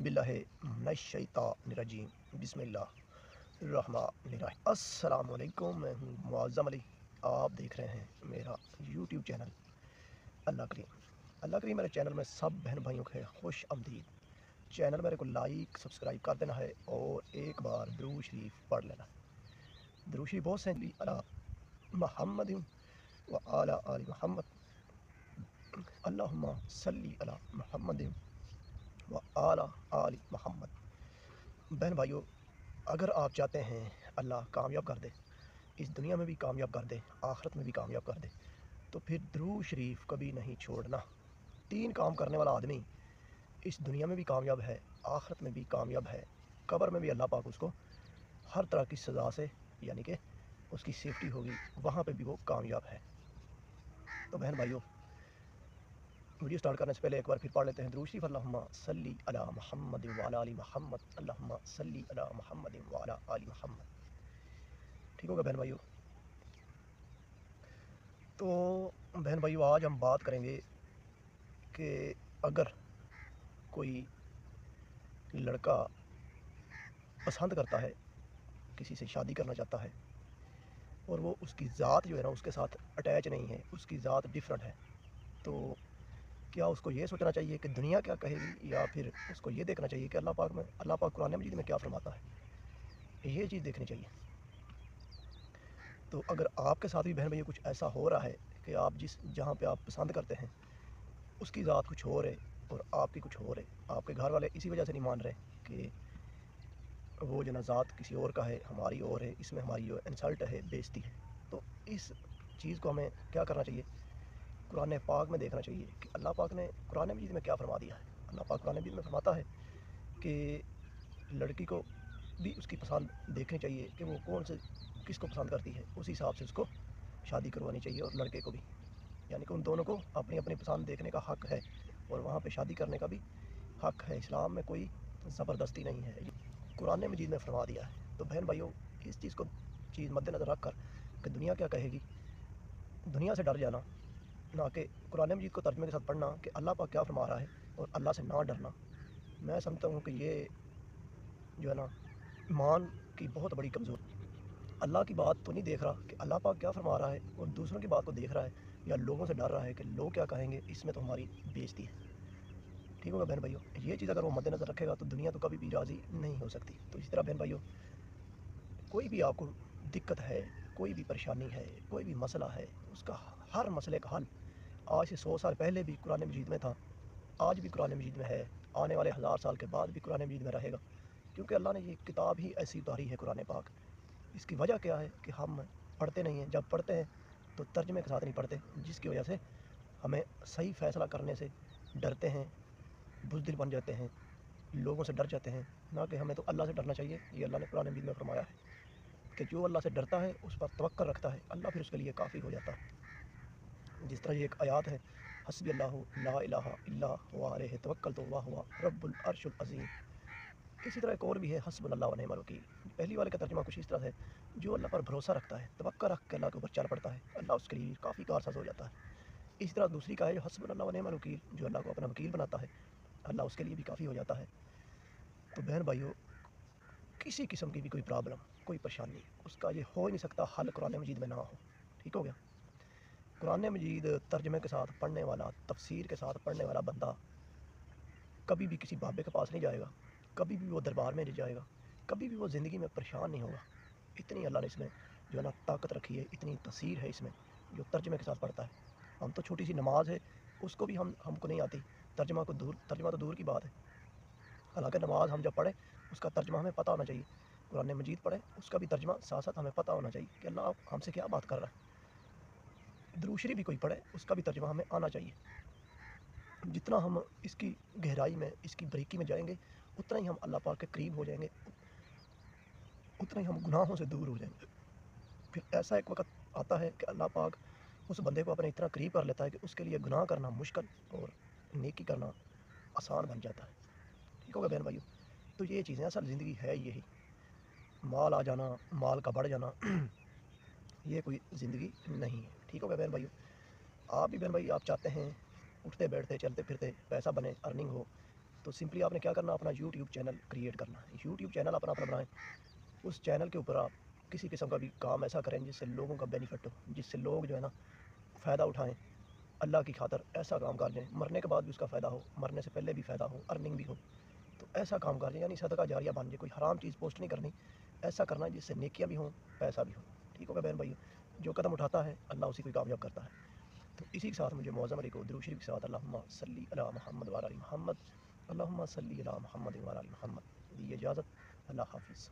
बिल्लाहि मिनश्शैतानिर्रजीम बिस्मिल्लाहिर्रहमानिर्रहीम। अस्सलाम वालेकुम, मैं हूँ मुअज़्ज़म अली। आप देख रहे हैं मेरा यूट्यूब चैनल अल्लाह करीम मेरे चैनल में सब बहन भाइयों के खुश आमदीद। चैनल मेरे को लाइक सब्सक्राइब कर देना है और एक बार दुरूद शरीफ पढ़ लेना है। दुरूद शरीफ बहुत से अला मुहम्मद व आला आलि मुहम्मद, अल्लाहुम्मा सल्ली अला मुहम्मद व आला आलि मुहम्मद। बहन भाइयों, अगर आप चाहते हैं अल्लाह कामयाब कर दे, इस दुनिया में भी कामयाब कर दे, आखिरत में भी कामयाब कर दे, तो फिर दुरूद शरीफ कभी नहीं छोड़ना। 3 काम करने वाला आदमी इस दुनिया में भी कामयाब है, आखिरत में भी कामयाब है, कब्र में भी अल्लाह पाक उसको हर तरह की सज़ा से, यानी कि उसकी सेफ्टी होगी, वहाँ पे भी वो कामयाब है। तो बहन भाइयों, वीडियो स्टार्ट करने से पहले एक बार फिर पढ़ लेते हैं दुरूद शरीफ। अल्लाहुम्मा सल्ली अला मुहम्मद व अला आलि मुहम्मद, अल्लाहुम्मा सल्ली अला मुहम्मद व अला आलि मुहम्मद। ठीक होगा बहन भाइयों? तो बहन भाइयों, आज हम बात करेंगे कि अगर कोई लड़का पसंद करता है, किसी से शादी करना चाहता है, और वो उसकी ज़ात जो है ना उसके साथ अटैच नहीं है, उसकी ज़ात डिफरेंट है, तो क्या उसको ये सोचना चाहिए कि दुनिया क्या कहेगी, या फिर उसको ये देखना चाहिए कि अल्लाह पाक कुरान मजीद में क्या फरमाता है? ये चीज़ देखनी चाहिए। तो अगर आपके साथ भी बहन भैया कुछ ऐसा हो रहा है कि आप जहाँ पे आप पसंद करते हैं उसकी ज़ात कुछ और है और आपकी कुछ और है, आपके घर वाले इसी वजह से नहीं मान रहे कि वो जो ना ज़ात किसी और का है, हमारी और है, इसमें हमारी जो इंसल्ट है, बेइज्जती है, तो इस चीज़ को हमें क्या करना चाहिए? कुरान पाक में देखना चाहिए कि अल्लाह पाक ने कुरान मजीद में क्या फरमा दिया है। अल्लाह पाक कुरान मजीद में फरमाता है कि लड़की को भी उसकी पसंद देखनी चाहिए कि वो कौन से किसको पसंद करती है, उसी हिसाब से उसको शादी करवानी चाहिए, और लड़के को भी, यानी कि उन दोनों को अपनी अपनी पसंद देखने का हक़ है और वहाँ पे शादी करने का भी हक़ है। इस्लाम में कोई ज़बरदस्ती नहीं है, ये कुरान मजीद में फरमा दिया है। तो बहन भाइयों, इस चीज़ मद्देनज़र रख कर कि दुनिया क्या कहेगी, दुनिया से डर जाना, ना कि कुरान मजीद को तर्जुमे के साथ पढ़ना कि अल्लाह पाक क्या फरमा रहा है, और अल्लाह से ना डरना। मैं समझता हूँ कि ये जो है ना ईमान की बहुत बड़ी कमज़ोरी। अल्लाह की बात तो नहीं देख रहा कि अल्लाह पाक क्या फरमा रहा है, और दूसरों की बात को देख रहा है, या लोगों से डर रहा है कि लोग क्या कहेंगे, इसमें तो हमारी बेइज्जती है। ठीक होगा बहन भाइयों? ये चीज़ अगर वो मद्देनज़र रखेगा तो दुनिया तो कभी भी राज़ी नहीं हो सकती। तो इसी तरह बहन भाइयों, कोई भी आपको दिक्कत है, कोई भी परेशानी है, कोई भी मसला है, उसका हर मसले का हल आज से 100 साल पहले भी कुरान मजीद में था, आज भी कुरान मजीद में है, आने वाले 1000 साल के बाद भी कुरान मजीद में रहेगा, क्योंकि अल्लाह ने ये किताब ही ऐसी उतारी है कुरान पाक। इसकी वजह क्या है कि हम पढ़ते नहीं हैं, जब पढ़ते हैं तो तर्जमे के साथ नहीं पढ़ते, जिसकी वजह से हमें सही फ़ैसला करने से डरते हैं, बुज़दिल बन जाते हैं, लोगों से डर जाते हैं, ना कि हमें तो अल्लाह से डरना चाहिए। ये अल्लाह ने कुरान मजीद में फरमाया है कि जो अल्लाह से डरता है, उस पर तवक्कल रखता है, अल्लाह फिर उसके लिए काफ़ी हो जाता है। जिस तरह ये एक आयत है, हस्बी अल्लाहु ला इलाहा इल्ला हुवा अलैहि तवक्कलतु व हुवा रब्बुल अर्शिल अज़ीम। इसी तरह एक और भी है, हस्बुनल्लाहु व निअमल वकील। पहली वाले का तर्जुमा कुछ इस तरह है, जो अल्लाह पर भरोसा रखता है, तवक्कल रख के अल्लाह के ऊपर चल पड़ता है, अल्लाह उसके लिए काफ़ी कारसाज़ हो जाता है। इसी तरह दूसरी का है जो हस्बुनल्लाहु व निअमल वकील, जो अल्लाह को अपना वकील बनाता है, अल्लाह उसके लिए भी काफ़ी हो जाता है। तो बहन भाइयों, किसी किस्म की भी कोई प्रॉब्लम, कोई परेशानी, उसका ये हो ही नहीं सकता हल कुरान मजीद में ना हो। ठीक हो गया? कुरान मजीद तर्जमे के साथ पढ़ने वाला, तफसीर के साथ पढ़ने वाला बंदा कभी भी किसी बाबे के पास नहीं जाएगा, कभी भी वो दरबार में नहीं जाएगा, कभी भी वो ज़िंदगी में परेशान नहीं होगा। इतनी अल्लाह ने इसमें जो है ना ताकत रखी है, इतनी तसीर है इसमें, जो तर्जमे के साथ पढ़ता है। हम तो छोटी सी नमाज है, उसको भी हमको नहीं आती, तर्जमा तो दूर की बात है। हालांकि नमाज हम जब पढ़ें, उसका तर्जमा हमें पता होना चाहिए। कुरान मजीद पढ़ें, उसका भी तर्जमा साथ साथ हमें पता होना चाहिए कि अल्लाह हमसे क्या बात कर रहा है। दुरूद शरीफ भी कोई पढ़े, उसका भी तर्जमा हमें आना चाहिए। जितना हम इसकी गहराई में, इसकी बारीकी में जाएंगे, उतना ही हम अल्लाह पाक के करीब हो जाएंगे, उतना ही हम गुनाहों से दूर हो जाएंगे। फिर ऐसा एक वक्त आता है कि अल्लाह पाक उस बंदे को अपने इतना करीब कर लेता है कि उसके लिए गुनाह करना मुश्किल और नेकी करना आसान बन जाता है। ठीक होगा बहन भाइयों? तो ये चीज़ें, असल ज़िंदगी है यही। माल आ जाना, माल का बढ़ जाना, ये कोई ज़िंदगी नहीं है। ठीक होगा बहन भाइयों? आप भी बहन भाई, आप चाहते हैं उठते बैठते चलते फिरते पैसा बने, अर्निंग हो, تو سمپلی آپ نے کیا کرنا، اپنا یوٹیوب چینل کریٹ کرنا ہے. یوٹیوب چینل اپنا بنائیں. اس چینل کے اوپر آپ کسی قسم کا بھی کام ایسا کریں جس سے لوگوں کا بینیفٹ ہو، جس سے لوگ جو ہے نا فائدہ اٹھائیں. اللہ کی خاطر ایسا کام کر دیں، مرنے کے بعد بھی اس کا فائدہ ہو، مرنے سے پہلے بھی فائدہ ہو، ارننگ بھی ہو. تو ایسا کام کر دیں، یعنی صدقہ جاریہ بن جائے. کوئی حرام چیز پوسٹ نہیں کرنی، ایسا کرنا جس سے نیکیاں بھی ہوں، پیسہ بھی ہو. ٹھیک ہوگا بہن بھائی؟ جو قدم اٹھاتا ہے اللہ اسی کو کامیاب کرتا ہے. تو اسی کے ساتھ مجھے معظم علی کو درود شریف کے ساتھ اللہم صلی علی محمد وعلی آل محمد، اللہم صلی علی محمد وعلی آل محمد دی اجازت. اللہ حافظ.